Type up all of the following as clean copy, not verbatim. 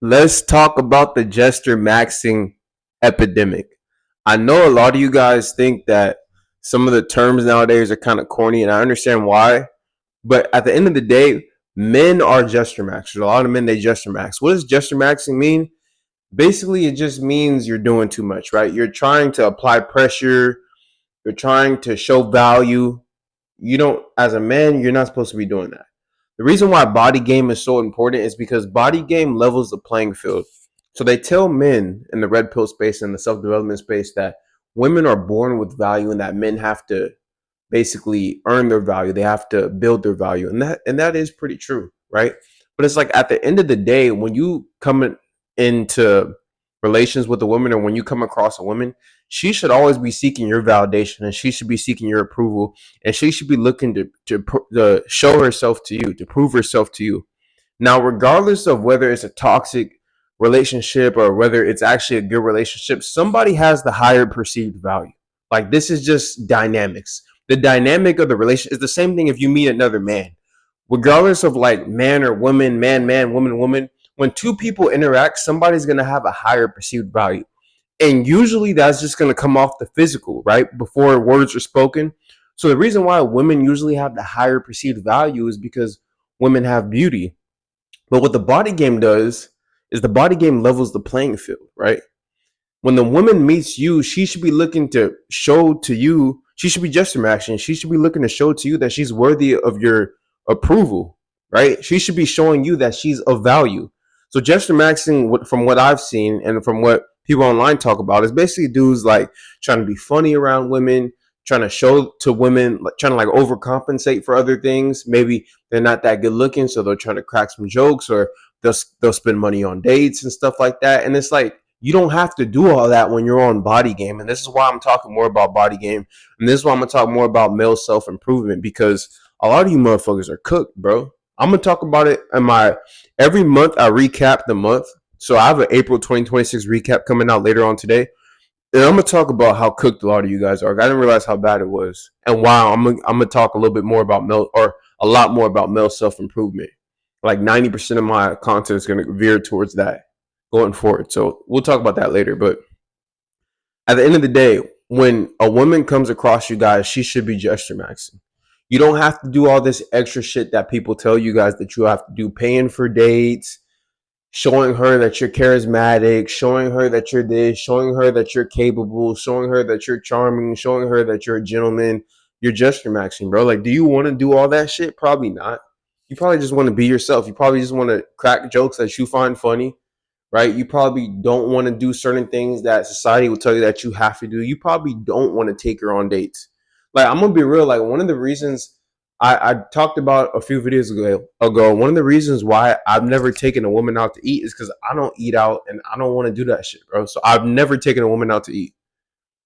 Let's talk about the Jestermaxxing epidemic. I know a lot of you guys think that some of the terms nowadays are kind of corny, and I understand why. But at the end of the day, men are Jestermaxers. A lot of men, they Jestermax. What does Jestermaxing mean? Basically, it just means you're doing too much, right? You're trying to apply pressure. You're trying to show value. You don't, as a man, you're not supposed to be doing that. The reason why body game is so important is because body game levels the playing field. So they tell men in the red pill space and the self development space that women are born with value and that men have to basically earn their value. They have to build their value, and that is pretty true, right? But it's like at the end of the day, when you come into relations with a woman, or when you come across a woman, she should always be seeking your validation, and she should be seeking your approval, and she should be looking to show herself to you, to prove herself to you. Now, regardless of whether it's a toxic relationship or whether it's actually a good relationship, somebody has the higher perceived value. Like, this is just dynamics. The dynamic of the relation is the same thing if you meet another man. Regardless of like man or woman, man, man, woman, woman, when two people interact, somebody's gonna have a higher perceived value. And usually that's just gonna come off the physical, right? Before words are spoken. So the reason why women usually have the higher perceived value is because women have beauty. But what the body game does is the body game levels the playing field, right? When the woman meets you, she should be looking to show to you, she should be Jestermaxxing. She should be looking to show to you that she's worthy of your approval, right? She should be showing you that she's of value. So Jestermaxxing, from what I've seen and from what people online talk about, is basically dudes like trying to be funny around women, trying to show to women, like trying to like overcompensate for other things. Maybe they're not that good looking, so they're trying to crack some jokes, or they'll spend money on dates and stuff like that. And it's like, you don't have to do all that when you're on body game. And this is why I'm talking more about body game. And this is why I'm going to talk more about male self improvement, because a lot of you motherfuckers are cooked, bro. I'm going to talk about it in every month. I recap the month. So I have an April 2026 recap coming out later on today. And I'm going to talk about how cooked a lot of you guys are. I didn't realize how bad it was. And wow, I'm going to talk a little bit more about a lot more about male self improvement. Like 90% of my content is going to veer towards that going forward. So we'll talk about that later. But at the end of the day, when a woman comes across you guys, she should be Jestermaxxing. You don't have to do all this extra shit that people tell you guys that you have to do, paying for dates, showing her that you're charismatic, showing her that you're this, showing her that you're capable, showing her that you're charming, showing her that you're a gentleman. You're Jestermaxxing, bro. Like, do you want to do all that shit? Probably not. You probably just want to be yourself. You probably just want to crack jokes that you find funny, right? You probably don't want to do certain things that society will tell you that you have to do. You probably don't want to take her on dates. Like, I'm gonna be real. Like, one of the reasons I talked about a few videos ago, one of the reasons why I've never taken a woman out to eat is because I don't eat out and I don't want to do that shit, bro. So I've never taken a woman out to eat.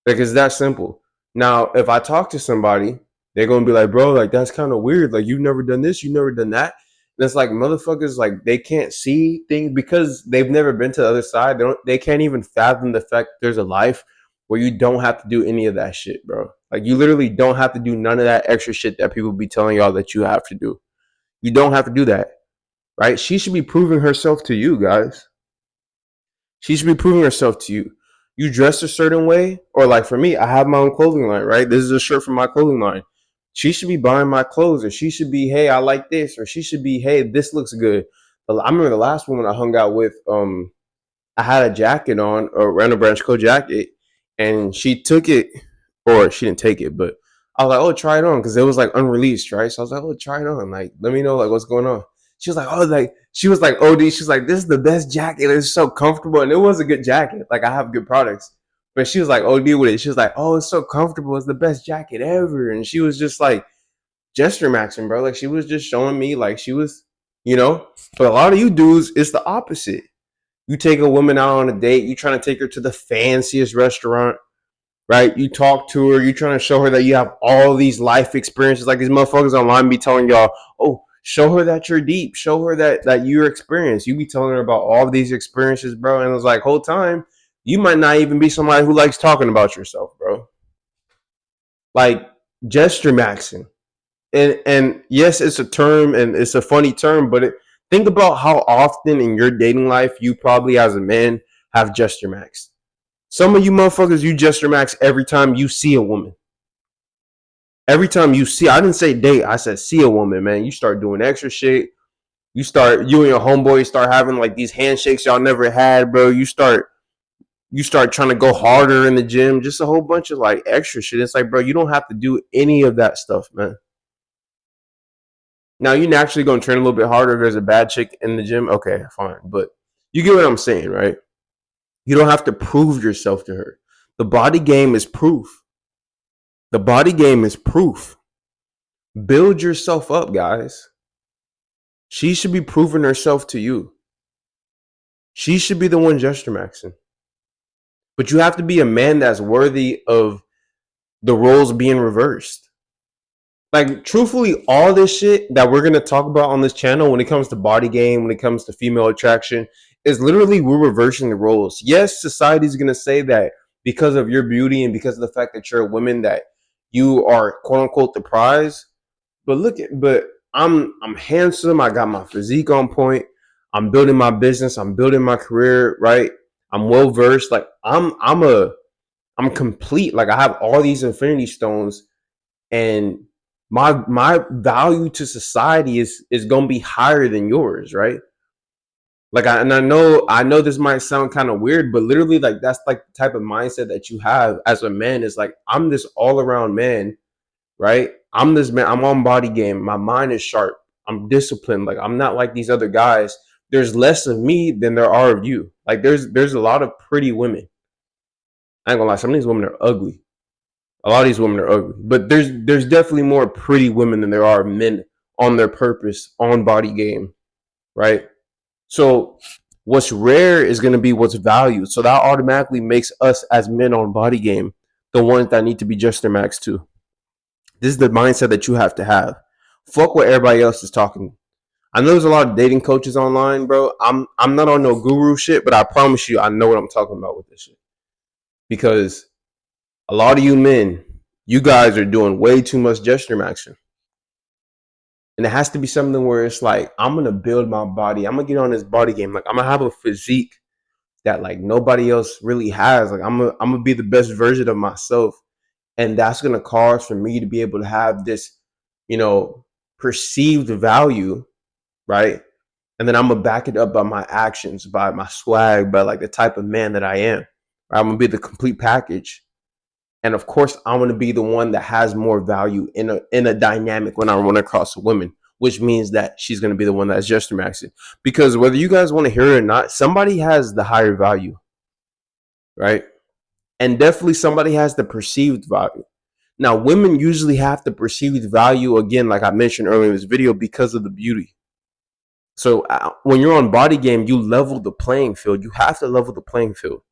Like, it's that simple. Now, if I talk to somebody, they're gonna be like, bro, like, that's kind of weird. Like, you've never done this, you've never done that. And it's like, motherfuckers, like, they can't see things because they've never been to the other side. They can't even fathom the fact that there's a life where you don't have to do any of that shit, bro. Like, you literally don't have to do none of that extra shit that people be telling y'all that you have to do. You don't have to do that, right? She should be proving herself to you, guys. She should be proving herself to you. You dress a certain way, or like for me, I have my own clothing line, right? This is a shirt from my clothing line. She should be buying my clothes, or she should be, hey, I like this, or she should be, hey, this looks good. But I remember the last woman I hung out with, I had a jacket on, a Random Branch Co jacket, and she took it, or she didn't take it, but I was like, oh, try it on, because it was like unreleased, right? So I was like, oh, try it on, like, let me know like what's going on. She was like, oh, like, she was like, OD, she's like, this is the best jacket. It's so comfortable, and it was a good jacket. Like, I have good products, but she was like, OD with it. She was like, oh, it's so comfortable. It's the best jacket ever, and she was just like Jestermaxxing, bro. Like, she was just showing me, like, she was, you know. But a lot of you dudes, it's the opposite. You take a woman out on a date, you trying to take her to the fanciest restaurant, right? You talk to her, you trying to show her that you have all these life experiences. Like, these motherfuckers online be telling y'all, oh, show her that you're deep, show her that you're experienced. You be telling her about all of these experiences, bro. And it's like, whole time, you might not even be somebody who likes talking about yourself, bro. Like, Jestermaxxing. And yes, it's a term and it's a funny term, but Think about how often in your dating life you probably as a man have gesture max. Some of you motherfuckers, you gesture max every time you see a woman. Every time you see, I didn't say date, I said see a woman, man. You start doing extra shit. You and your homeboy start having like these handshakes y'all never had, bro. You start trying to go harder in the gym, just a whole bunch of like extra shit. It's like, bro, you don't have to do any of that stuff, man. Now you naturally gonna train a little bit harder if there's a bad chick in the gym. Okay, fine. But you get what I'm saying, right? You don't have to prove yourself to her. The body game is proof. The body game is proof. Build yourself up, guys. She should be proving herself to you. She should be the one gesture maxing. But you have to be a man that's worthy of the roles being reversed. Like, truthfully, all this shit that we're going to talk about on this channel when it comes to body game, when it comes to female attraction, is literally we're reversing the roles. Yes, society's going to say that because of your beauty and because of the fact that you're a woman that you are quote unquote the prize. But I'm handsome. I got my physique on point. I'm building my business. I'm building my career, right? I'm well versed. Like I'm complete. Like I have all these infinity stones, and my value to society is gonna be higher than yours, right? Like I know this might sound kind of weird, but literally like that's like the type of mindset that you have as a man is like I'm this all around man, right? I'm this man, I'm on body game. My mind is sharp. I'm disciplined. Like I'm not like these other guys. There's less of me than there are of you. Like there's a lot of pretty women. I ain't gonna lie, some of these women are ugly. A lot of these women are ugly, but there's definitely more pretty women than there are men on their purpose, on body game, right? So what's rare is going to be what's valued. So that automatically makes us as men on body game the ones that need to be just their max too. This is the mindset that you have to have. Fuck what everybody else is talking. I know there's a lot of dating coaches online, bro. I'm not on no guru shit, but I promise you I know what I'm talking about with this shit. Because a lot of you men, you guys are doing way too much gesture maxing. And it has to be something where it's like, I'm going to build my body. I'm going to get on this body game. Like, I'm going to have a physique that, like, nobody else really has. Like, I'm going to be the best version of myself. And that's going to cause for me to be able to have this, perceived value, right? And then I'm going to back it up by my actions, by my swag, by, like, the type of man that I am. Right? I'm going to be the complete package. And of course, I'm going to be the one that has more value in a dynamic when I run across a woman, which means that she's going to be the one that's gesture maxing. Because whether you guys want to hear it or not, somebody has the higher value, right? And definitely somebody has the perceived value. Now, women usually have the perceived value, again, like I mentioned earlier in this video, because of the beauty. So when you're on body game, you level the playing field. You have to level the playing field.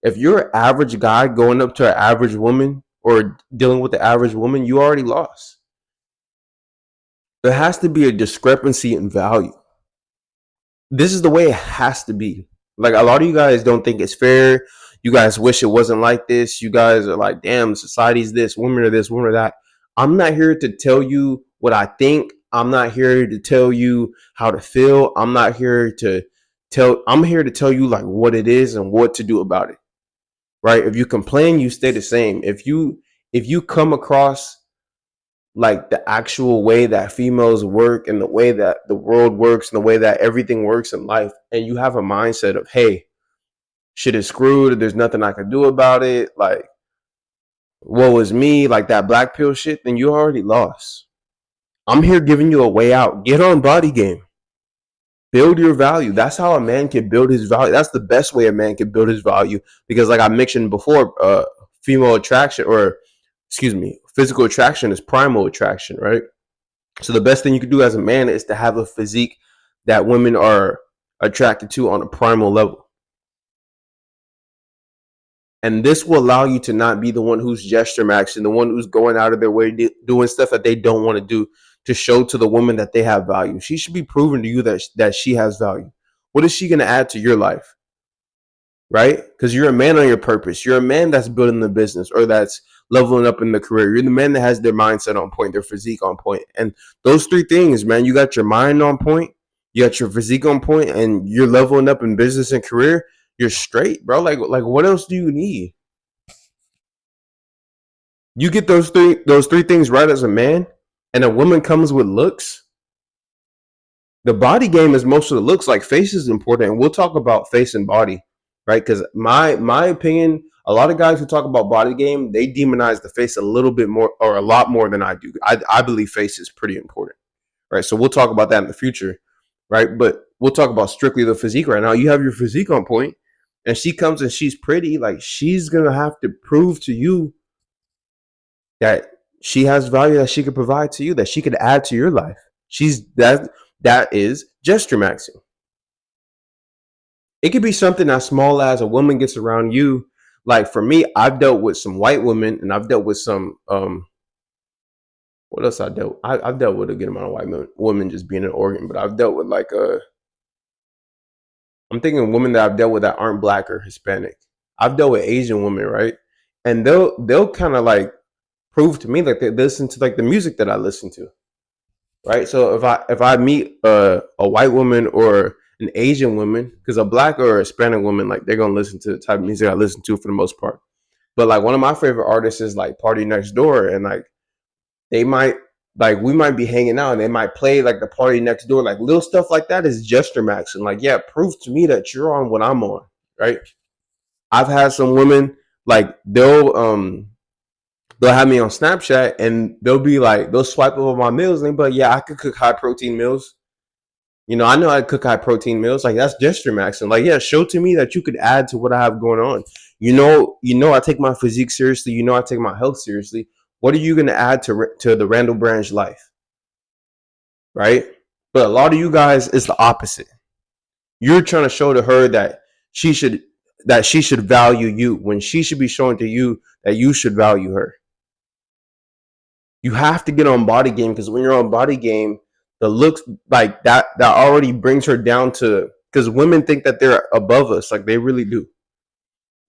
If you're an average guy going up to an average woman or dealing with the average woman, you already lost. There has to be a discrepancy in value. This is the way it has to be. Like a lot of you guys don't think it's fair. You guys wish it wasn't like this. You guys are like, damn, society's this, women are this, women are that. I'm not here to tell you what I think. I'm not here to tell you how to feel. I'm here to tell you like what it is and what to do about it. Right? If you complain, you stay the same. If you come across like the actual way that females work and the way that the world works and the way that everything works in life, and you have a mindset of, hey, shit is screwed, there's nothing I can do about it, like woe is me, like that black pill shit, then you already lost. I'm here giving you a way out. Get on body game. Build your value. That's how a man can build his value. That's the best way a man can build his value. Because like I mentioned before, female attraction, or excuse me, physical attraction is primal attraction, right? So the best thing you can do as a man is to have a physique that women are attracted to on a primal level. And this will allow you to not be the one who's gesture maxing, the one who's going out of their way doing stuff that they don't want to do to show to the woman that they have value. She should be proving to you that she has value. What is she going to add to your life? Right? Because you're a man on your purpose. You're a man that's building the business or that's leveling up in the career. You're the man that has their mindset on point, their physique on point. And those three things, man, you got your mind on point, you got your physique on point, and you're leveling up in business and career, you're straight, bro. Like what else do you need? You get those three things right as a man, and a woman comes with looks. The body game is most of the looks. Like face is important, and we'll talk about face and body, right? Because my opinion, a lot of guys who talk about body game, they demonize the face a little bit more, or a lot more than I do. I believe face is pretty important, right? So we'll talk about that in the future, right? But we'll talk about strictly the physique right now. You have your physique on point, and she comes and she's pretty. Like she's gonna have to prove to you that she has value that she could provide to you, that she could add to your life. That is Jestermaxxing. It could be something as small as a woman gets around you. Like for me, I've dealt with some white women, and I've dealt with some what else I dealt? I've dealt with a good amount of white women just being in Oregon, but I've dealt with like I'm thinking women that I've dealt with that aren't black or Hispanic. I've dealt with Asian women, right? And they'll kind of like prove to me that they listen to like the music that I listen to, right? So if I meet a white woman or an Asian woman, because a black or a Hispanic woman, like they're gonna listen to the type of music I listen to for the most part. But like one of my favorite artists is like Party Next Door, and like they might like we might be hanging out and they might play like the Party Next Door, like little stuff like that is Jestermaxxing. And like, yeah, prove to me that you're on what I'm on, right? I've had some women like they'll have me on Snapchat and they'll be like, they'll swipe over my meals and they'll be like, yeah, I could cook high protein meals. You know, I know I cook high protein meals. Like that's Jestermaxxing. Like, yeah, show to me that you could add to what I have going on. I take my physique seriously. You know, I take my health seriously. What are you going to add to the Randall Branch life, right? But a lot of you guys, it's the opposite. You're trying to show to her that she should value you when she should be showing to you that you should value her. You have to get on body game, because when you're on body game, the looks like that already brings her down to, because women think that they're above us, like they really do.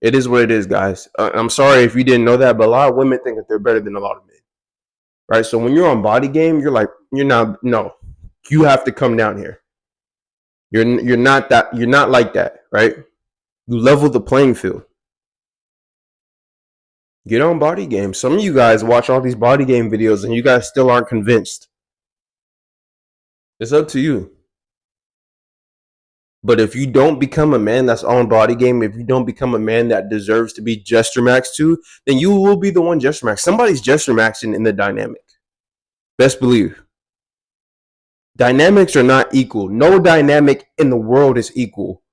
It is what it is, guys. I'm sorry if you didn't know that, but a lot of women think that they're better than a lot of men, right? So when you're on body game, you're like, you're not, no, you have to come down here. You're not like that, right? You level the playing field. Get on body game. Some of you guys watch all these body game videos and you guys still aren't convinced. It's up to you. But if you don't become a man that's on body game, if you don't become a man that deserves to be Jestermaxxed to, then you will be the one Jestermaxxed. Somebody's Jestermaxxing in the dynamic. Best believe. Dynamics are not equal. No dynamic in the world is equal.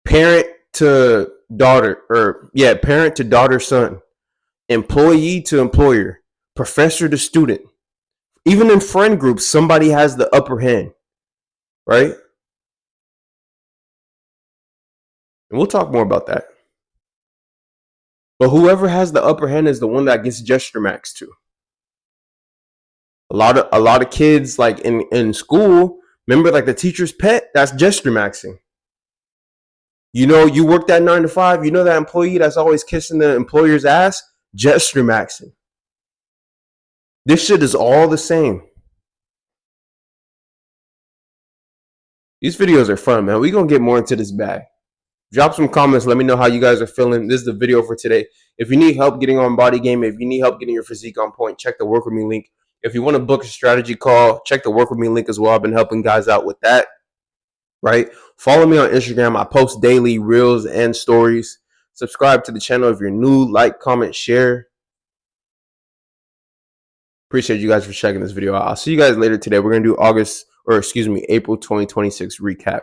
Parent to daughter, parent to daughter, son, employee to employer, professor to student. Even in friend groups, somebody has the upper hand, right? And we'll talk more about that. But whoever has the upper hand is the one that gets Jestermaxxed to. A lot of kids like in school, remember like the teacher's pet, that's Jestermaxxing. You know, you work that 9 to 5, you know that employee that's always kissing the employer's ass, Jestermaxxing. This shit is all the same. These videos are fun, man. We're going to get more into this bag. Drop some comments. Let me know how you guys are feeling. This is the video for today. If you need help getting on body game, if you need help getting your physique on point, check the Work With Me link. If you want to book a strategy call, check the Work With Me link as well. I've been helping guys out with that, right? Follow me on Instagram. I post daily reels and stories. Subscribe to the channel if you're new. Like, comment, share. Appreciate you guys for checking this video out. I'll see you guys later today. We're going to do April 2026 recap.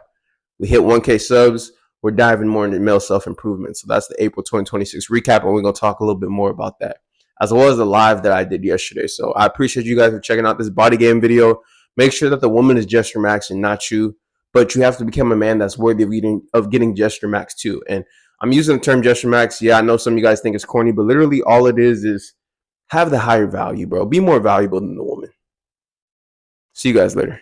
We hit 1K subs. We're diving more into male self-improvement. So that's the April 2026 recap, and we're going to talk a little bit more about that, as well as the live that I did yesterday. So I appreciate you guys for checking out this body game video. Make sure that the woman is Jestermaxxed and not you, but you have to become a man that's worthy of getting Jestermaxxed too. And I'm using the term Jestermaxxed. Yeah, I know some of you guys think it's corny, but literally all it is have the higher value, bro. Be more valuable than the woman. See you guys later.